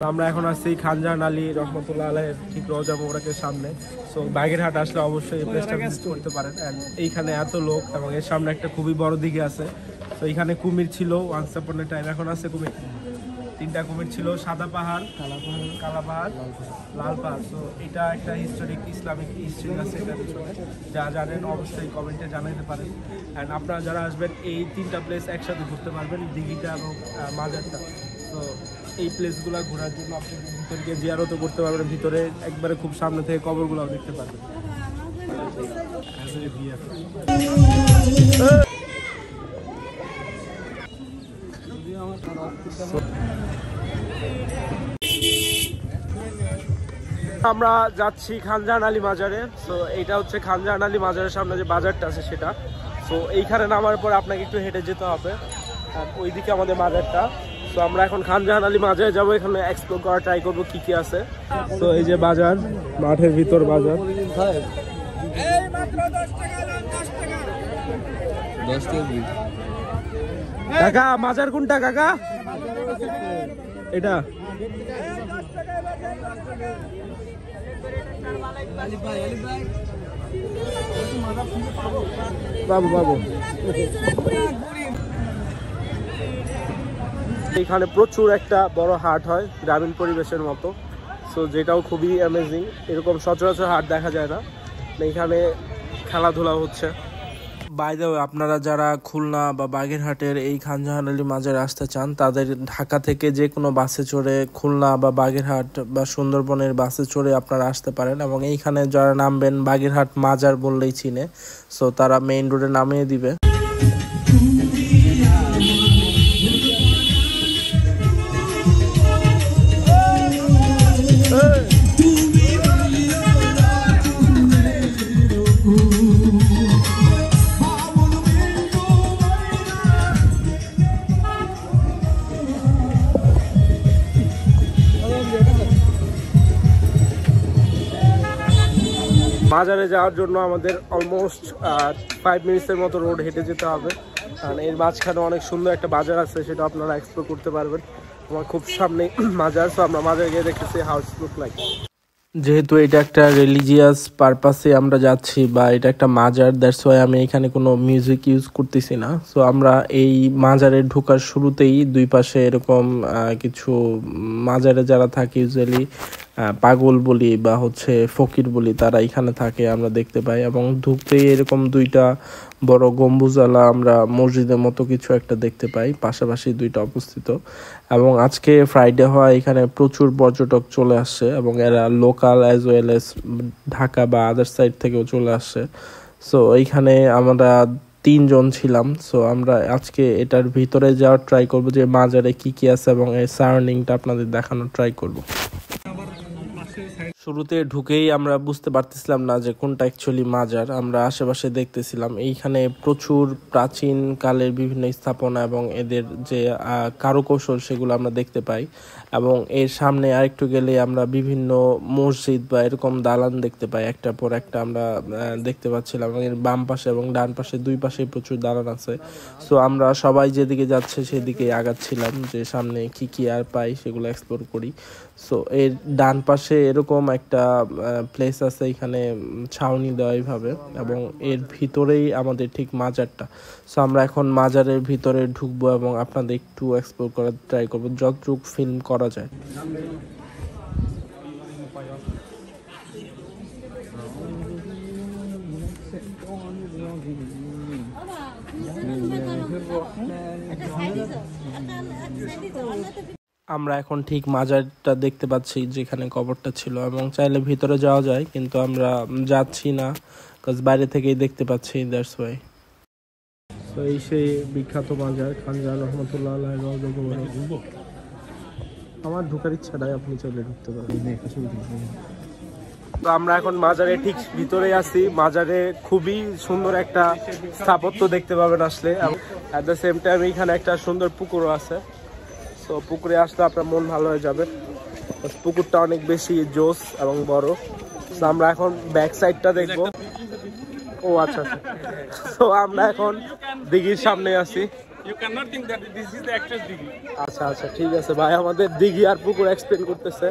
আমরা এখন আসছি খানজাহান আলী রহমতুল্লাহ আলাইহির ঠিক রওজা মোবারকের সামনে। সো বাগেরহাট আসলে অবশ্যই এই প্লেসটা ভিজিট করতে পারেন। এন্ড এইখানে এত লোক এবং এর সামনে একটা খুবই বড় দিঘি আছে। তো এখানে কুমির ছিল ওয়ান্স আপন এ টাইম, এখন আছে কুমির, 3টা কুমির ছিল, সাদা পাহাড়, কালা পাহাড়, লাল পাহাড়। তো এটা একটা হিস্টোরিক ইসলামিক হিস্ট্রি আছে এটার পিছনে, যা জানেন অবশ্যই কমেন্টে জানাতে পারেন। অ্যান্ড আপনারা যারা আসবেন এই 3টা প্লেস একসাথে ঘুরতে পারবেন, দিঘিটা এবং মাজারটা। তো এই প্লেসগুলো ঘোরার জন্য আপনি ভিতরকে জিয়ারতও করতে পারবেন, ভিতরে একবারে খুব সামনে থেকে কবরগুলোও দেখতে পারবেন। আমরা যাচ্ছি খানজাহান আলী মাজারে। সো এইটা হচ্ছে খানজাহান আলী মাজারের সামনে যে বাজারটা আছে সেটা। সো এইখানে নামার পর আপনাকে একটু হেঁটে যেতে হবে, আর ওইদিকে আমাদের মাজারটা। তো আমরা এখন খানজাহান আলী মাজারে যাবো, এখানে এক্সপ্লোর করা ট্রাই করবো কি কি আছে। তো এই যে বাজার, মাঠের ভিতর বাজার। কাকা মাজার কোনটা কাকা? এটা বাবু বাবু এখানে প্রচুর একটা বড় হাট হয় গ্রামীণ পরিবেশের মতো। সো যেটাও খুবই অ্যামেজিং, এরকম সচরাচর হাট দেখা যায় না। এখানে খেলাধুলা হচ্ছে। বাই দ্য ওয়ে, আপনারা যারা খুলনা বা বাগেরহাটের এই খানজাহান আলী মাজারে আসতে চান, তাদের ঢাকা থেকে যে কোনো বাসে চড়ে খুলনা বা বাগেরহাট বা সুন্দরবনের বাসে চড়ে আপনারা আসতে পারেন। এবং এইখানে যারা নামবেন বাগেরহাট মাজার বললেই চিনে, সো তারা মেইন রোডে নামিয়ে দিবে। মাজারে যাওয়ার জন্য আমাদের অলমোস্ট 5 মিনিটসের মতো রোড হেঁটে যেতে হবে, কারণ এর মাঝখানে অনেক সুন্দর একটা বাজার আছে, সেটা আপনারা এক্সপ্লোর করতে পারবেন। আমার খুব সামনে মাজার, তো আমরা মাজারে গিয়ে দেখতেছি হাউ ইট লুক লাইক। যেহেতু এটা একটা রিলিজিয়াস পারপাসে আমরা যাচ্ছি বা এটা একটা মাজার, দ্যাটস ওয়াই আমি এখানে কোনো মিউজিক ইউজ করতেছি না। সো আমরা এই মাজারে ঢোকার শুরুতেই দুই পাশে এরকম কিছু মাজারে যারা থাকে ইউজুয়ালি পাগল বলি বা হচ্ছে ফকির বলি, তারা এখানে থাকে আমরা দেখতে পাই। এবং ঢুকতেই এরকম 2টা বড় গম্বুজওয়ালা আমরা মসজিদের মতো কিছু একটা দেখতে পাই, পাশাপাশি 2টা অবস্থিত। এবং আজকে ফ্রাইডে হওয়া এখানে প্রচুর পর্যটক চলে আসছে, এবং এরা local as well as Dhaka বা আদার সাইড থেকেও চলে আসছে। সো এইখানে আমরা 3 জন ছিলাম। সো আমরা আজকে এটার ভিতরে যাওয়ার ট্রাই করব, যে মাজারে কি কি আছে এবং এর সারাউন্ডিংটা আপনাদের দেখানোর ট্রাই করব। শুরুতে ঢুকেই আমরা বুঝতে পারতেছিলাম না যে কোনটা অ্যাকচুয়ালি মাজার। আমরা আশেপাশে দেখতেছিলাম, এইখানে প্রচুর প্রাচীন কালের বিভিন্ন স্থাপনা এবং এদের যে কারুকৌশল সেগুলো আমরা দেখতে পাই। এবং এর সামনে আরেকটু গেলে আমরা বিভিন্ন মসজিদ বা এরকম দালান দেখতে পাই, একটার পর একটা আমরা দেখতে পাচ্ছিলাম। এর বাম পাশে এবং ডান পাশে 2 পাশে প্রচুর দালান আছে। সো আমরা সবাই যেদিকে যাচ্ছে সেদিকে আগাচ্ছিলাম, যে সামনে কি কি আর পাই সেগুলো এক্সপ্লোর করি। সো এর ডান পাশে এরকম একটা প্লেস আছে, এখানে ছাউনি দেওয়া এইভাবে, এবং এর ভিতরেই আমাদের ঠিক মাজারটা। সো আমরা এখন মাজারের ভিতরে ঢুকবো এবং আপনাদের একটু এক্সপ্লোর করার ট্রাই করবো যতটুকু ফিল্ম করা যায়। আমরা এখন ঠিক মাজারটা দেখতে পাচ্ছি যেখানে কবরটা ছিল, এবং চাইলে ভিতরে যাওয়া যায়, কিন্তু আমরা যাচ্ছি না, কারণ বাইরে থেকেই দেখতে পাচ্ছি, দ্যাটস ওয়াই। তো এই সেই বিখ্যাত মাজার খানজাহান রহমতুল্লাহ আলাইহির রওজা মোবারক। আমার ঢোকার ইচ্ছা নাই, আপনি চাইলে ঢুকতে পারেন। তো আমরা এখন মাজারে ঠিক ভিতরে আছি। মাজারে খুবই সুন্দর একটা স্থাপত্য দেখতে পাবেন আসলে, অ্যাট দ্য সেম টাইম এখানে একটা সুন্দর পুকুরও আছে। তো পুকুরে আসলে আপনার মন ভালো হয়ে যাবে, পুকুরটা অনেক বেশি জোস এবং বড়। তো আমরা এখন ব্যাক সাইডটা দেখবো। ও আচ্ছা আচ্ছা, তো আমরা এখন দিঘির সামনে আছি। You cannot think that this is the actress Dighi. আচ্ছা আচ্ছা ঠিক আছে ভাই, আমাদের দিঘি আর পুকুর এক্সপ্লেন করতেছে।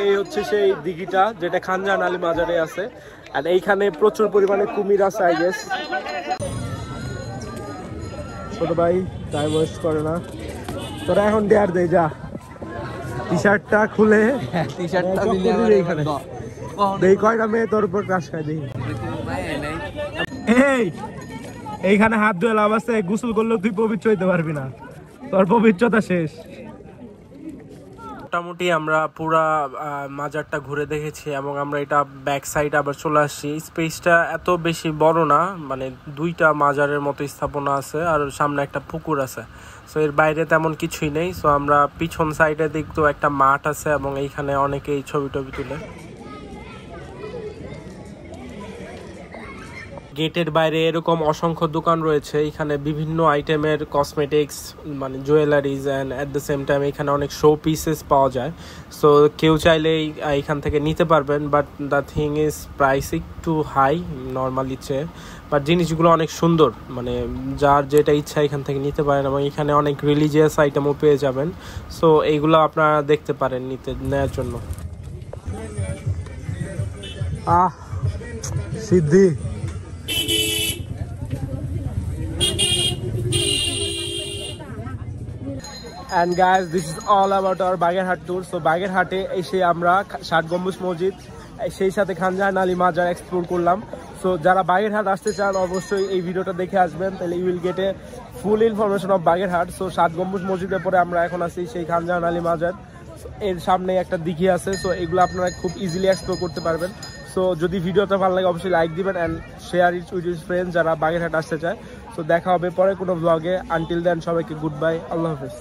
এই হচ্ছে সেই দিঘিটা যেটা খানজাহান আলী মাজারে আছে, আর এইখানে প্রচুর পরিমাণে কুমির আছে আই গেস। ছোট ভাই টাইম ওয়েস্ট করে না, তোরা এখন ডেয়ার দে, যা টি শার্টটা খুলে এইখানে দেই কয়টা মেয়ে তোর উপর ক্রাশ খায় দেই। এই এইখানে হাত ধুয়ে লাভ আছে, গোসল করলেও তুই পবিত্র হইতে পারবি না, তোর পবিত্রতা শেষ। মোটামুটি আমরা পুরা মাজারটা ঘুরে দেখেছি এবং আমরা এটা ব্যাক সাইড আবার চলে আসছি। স্পেসটা এত বেশি বড় না, মানে দুইটা মাজারের মতো স্থাপনা আছে আর সামনে একটা পুকুর আছে। সো এর বাইরে তেমন কিছুই নেই। সো আমরা পিছন সাইডে দেখতো একটা মাঠ আছে এবং এইখানে অনেকেই ছবি টবি তুলে। গেটের বাইরে এরকম অসংখ্য দোকান রয়েছে, এখানে বিভিন্ন আইটেমের কসমেটিক্স মানে jewelleries and at the same time এখানে অনেক শো পিসেস পাওয়া যায়। সো কেউ চাইলেই এখান থেকে নিতে পারবেন, but the thing is price একটু হাই নর্মালি চেয়ে, বাট জিনিসগুলো অনেক সুন্দর, মানে যার যেটা ইচ্ছা এখান থেকে নিতে পারেন এবং এখানে অনেক রিলিজিয়াস আইটেমও পেয়ে যাবেন। সো এইগুলো আপনারা দেখতে পারেন নেওয়ার জন্য। সিদ্ধি And guys, this is all about our Bagerhat tour. So বাগেরহাটে এসে আমরা 60 গম্বুজ মসজিদ সেই সাথে খানজাহান আলী মাজার এক্সপ্লোর করলাম। সো যারা বাগেরহাট আসতে চান অবশ্যই এই ভিডিওটা দেখে আসবেন, তাহলে you will get a full information of Bagerhat. So 60 গম্বুজ মসজিদের পরে আমরা এখন আছি সেই খানজাহান আলী মাজার, এর সামনে একটা দিঘি আছে। সো এগুলো আপনারা খুব ইজিলি এক্সপ্লোর করতে পারবেন। সো যদি ভিডিওটা ভালো লাগে অবশ্যই লাইক দিবেন and share it with your friends যারা বাগেরহাট আসতে চায়। সো দেখা হবে পরে কোনো ব্লগে। আনটিল দেন সবাইকে গুড বাই, আল্লাহ হাফেজ।